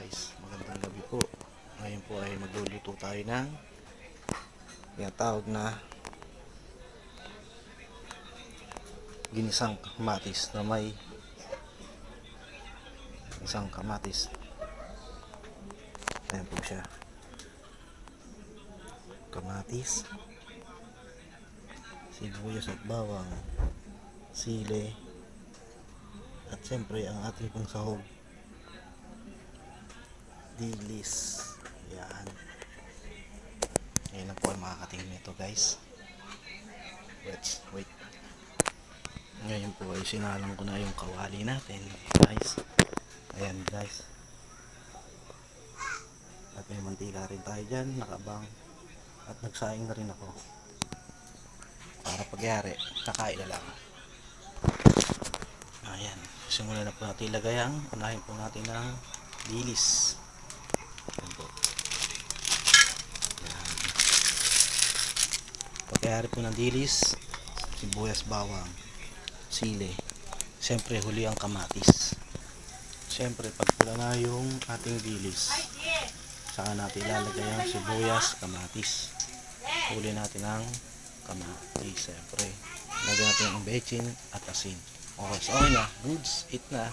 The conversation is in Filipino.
guys, magandang gabi po. Ngayon po ay magluluto tayo ng tinatawag na ginisang kamatis na may isang kamatis. Ayan po siya, kamatis, sibuyas at bawang, sili, at siyempre ang ating pang sahog, dilis. Yan. Ngayon na po ay makakatingin nito guys. Let's wait. Ngayon po ay sinalang ko na yung kawali natin guys. Ayan guys. At may mantika rin tayo dyan, nakabang. At nagsaing na rin ako. Para pagyari, kakain na lang. Ayan. Simulan na po natin ilagay ang unahin po natin ng dilis. Ayan po. Ayan. Pagyari po ng dilis, sibuyas, bawang, sili. Siyempre huli ang kamatis. Siyempre pagpula na yung ating dilis, saka natin ilalagay ang sibuyas, kamatis. Huli natin ang kamatis. Siyempre lagyan natin ang bechin at asin. Okay, so okay na. Goods, eat na.